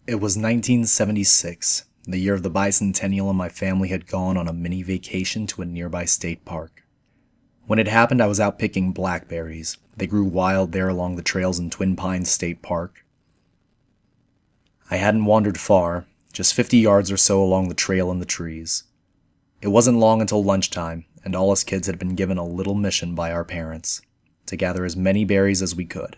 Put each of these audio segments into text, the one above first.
It was 1976, the year of the bicentennial, and my family had gone on a mini vacation to a nearby state park. When it happened, I was out picking blackberries. They grew wild there along the trails in Twin Pines State Park. I hadn't wandered far, just 50 yards or so along the trail and the trees. It wasn't long until lunchtime, and all us kids had been given a little mission by our parents, to gather as many berries as we could.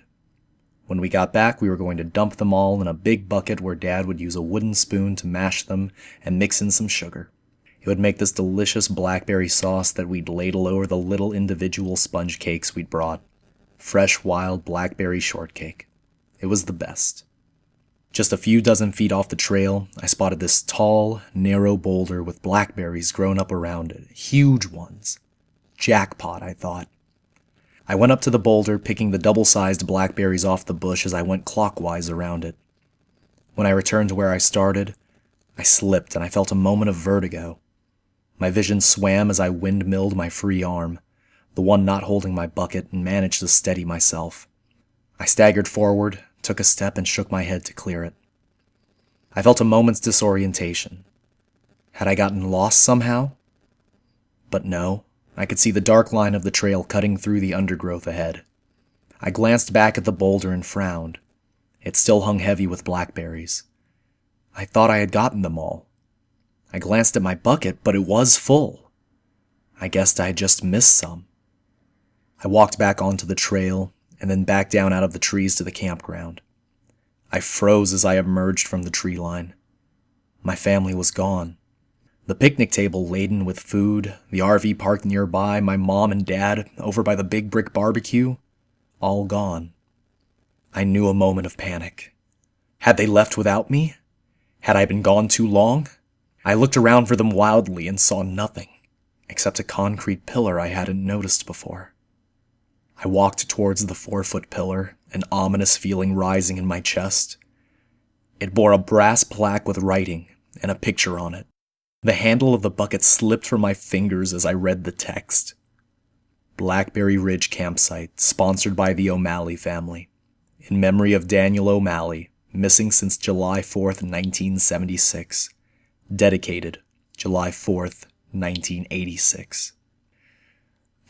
When we got back, we were going to dump them all in a big bucket where Dad would use a wooden spoon to mash them and mix in some sugar. It would make this delicious blackberry sauce that we'd ladle over the little individual sponge cakes we'd brought. Fresh, wild blackberry shortcake. It was the best. Just a few dozen feet off the trail, I spotted this tall, narrow boulder with blackberries grown up around it. Huge ones. Jackpot, I thought. I went up to the boulder, picking the double-sized blackberries off the bush as I went clockwise around it. When I returned to where I started, I slipped and I felt a moment of vertigo. My vision swam as I windmilled my free arm, the one not holding my bucket, and managed to steady myself. I staggered forward, took a step, and shook my head to clear it. I felt a moment's disorientation. Had I gotten lost somehow? But no. I could see the dark line of the trail cutting through the undergrowth ahead. I glanced back at the boulder and frowned. It still hung heavy with blackberries. I thought I had gotten them all. I glanced at my bucket, but it was full. I guessed I had just missed some. I walked back onto the trail, and then back down out of the trees to the campground. I froze as I emerged from the tree line. My family was gone. The picnic table laden with food, the RV parked nearby, my mom and dad over by the big brick barbecue, all gone. I knew a moment of panic. Had they left without me? Had I been gone too long? I looked around for them wildly and saw nothing, except a concrete pillar I hadn't noticed before. I walked towards the 4-foot pillar, an ominous feeling rising in my chest. It bore a brass plaque with writing and a picture on it. The handle of the bucket slipped from my fingers as I read the text. Blackberry Ridge Campsite, sponsored by the O'Malley family. In memory of Daniel O'Malley, missing since July 4th, 1976. Dedicated July 4th, 1986.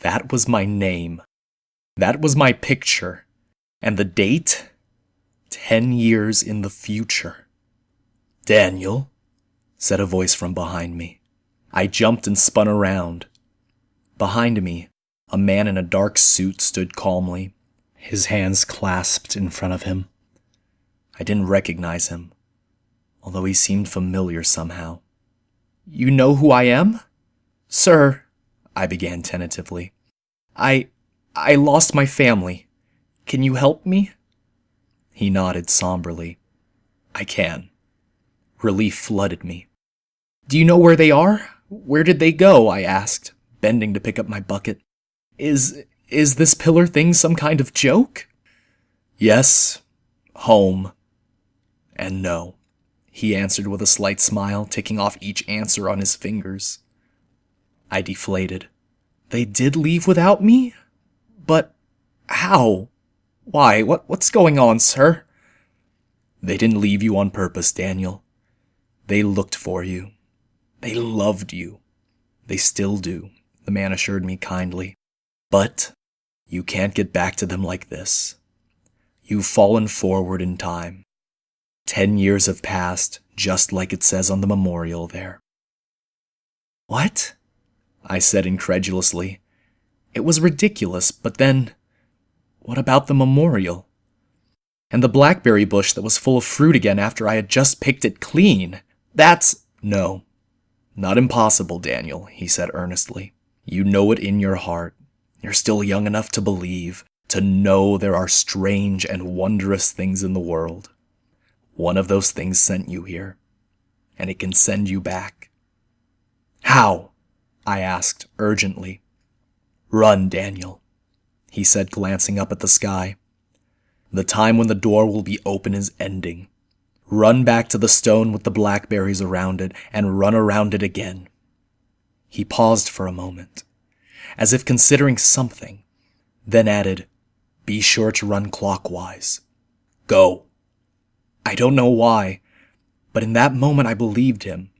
That was my name. That was my picture. And the date? 10 years in the future. Daniel, said a voice from behind me. I jumped and spun around. Behind me, a man in a dark suit stood calmly, his hands clasped in front of him. I didn't recognize him, although he seemed familiar somehow. You know who I am? Sir, I began tentatively. I lost my family. Can you help me? He nodded somberly. I can. Relief flooded me. Do you know where they are? Where did they go? I asked, bending to pick up my bucket. Is this pillar thing some kind of joke? Yes, home, and no, he answered with a slight smile, ticking off each answer on his fingers. I deflated. They did leave without me? But how? Why? What's going on, sir? They didn't leave you on purpose, Daniel. They looked for you. They loved you. They still do, the man assured me kindly. But you can't get back to them like this. You've fallen forward in time. 10 years have passed, just like it says on the memorial there. What? I said incredulously. It was ridiculous, but then, what about the memorial? And the blackberry bush that was full of fruit again after I had just picked it clean. No. Not impossible, Daniel, he said earnestly. You know it in your heart. You're still young enough to believe, to know there are strange and wondrous things in the world. One of those things sent you here, and it can send you back. How? I asked urgently. Run, Daniel, he said, glancing up at the sky. The time when the door will be open is ending. Run back to the stone with the blackberries around it, and run around it again. He paused for a moment, as if considering something, then added, Be sure to run clockwise. Go. I don't know why. But in that moment I believed him.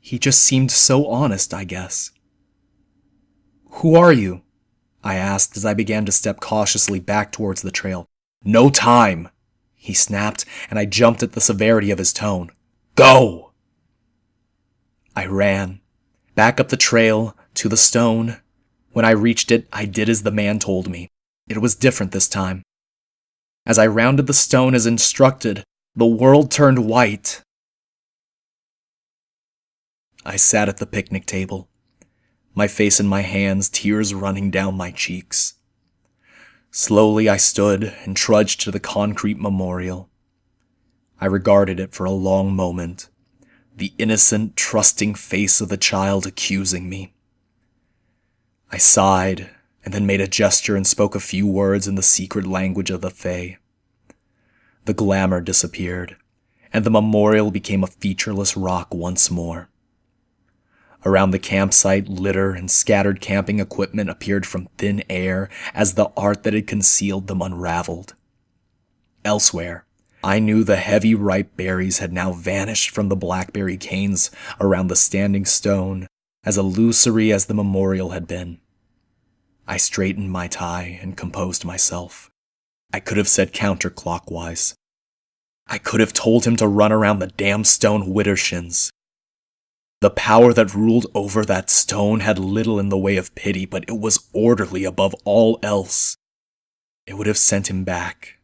He just seemed so honest, I guess. "Who are you?" I asked as I began to step cautiously back towards the trail. "No time!" he snapped, and I jumped at the severity of his tone. "Go!" I ran, back up the trail, to the stone. When I reached it, I did as the man told me. It was different this time. As I rounded the stone as instructed, the world turned white. I sat at the picnic table, my face in my hands, tears running down my cheeks. Slowly I stood and trudged to the concrete memorial. I regarded it for a long moment, the innocent, trusting face of the child accusing me. I sighed, and then made a gesture and spoke a few words in the secret language of the Fae. The glamour disappeared, and the memorial became a featureless rock once more. Around the campsite, litter and scattered camping equipment appeared from thin air as the art that had concealed them unraveled. Elsewhere, I knew the heavy ripe berries had now vanished from the blackberry canes around the standing stone, as illusory as the memorial had been. I straightened my tie and composed myself. I could have said counterclockwise. I could have told him to run around the damn stone widdershins. The power that ruled over that stone had little in the way of pity, but it was orderly above all else. It would have sent him back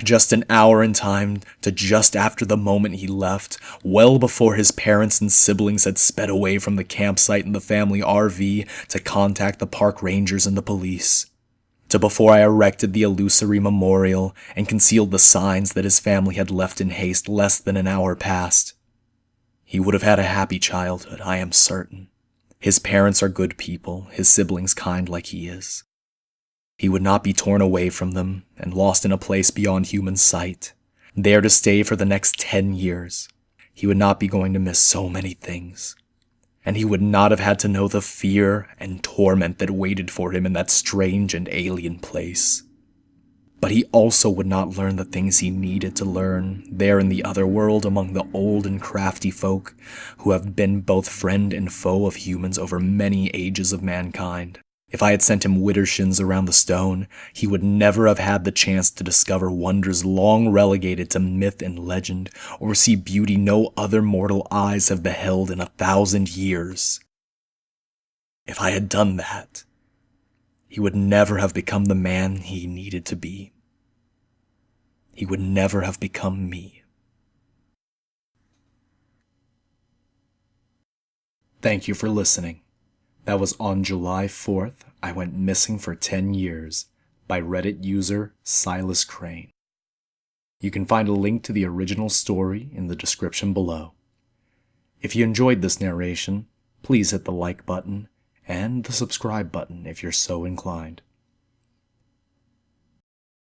just an hour in time to just after the moment he left, well before his parents and siblings had sped away from the campsite in the family RV to contact the park rangers and the police, to before I erected the illusory memorial and concealed the signs that his family had left in haste less than an hour past. He would have had a happy childhood, I am certain. His parents are good people, his siblings kind like he is. He would not be torn away from them and lost in a place beyond human sight, there to stay for the next 10 years. He would not be going to miss so many things. And he would not have had to know the fear and torment that waited for him in that strange and alien place. But he also would not learn the things he needed to learn there in the other world among the old and crafty folk who have been both friend and foe of humans over many ages of mankind. If I had sent him widdershins around the stone, he would never have had the chance to discover wonders long relegated to myth and legend, or see beauty no other mortal eyes have beheld in 1,000 years. If I had done that, he would never have become the man he needed to be. He would never have become me. Thank you for listening. That was On July 4th, I Went Missing for 10 Years by Reddit user Silas Crane. You can find a link to the original story in the description below. If you enjoyed this narration, please hit the like button and the subscribe button if you're so inclined.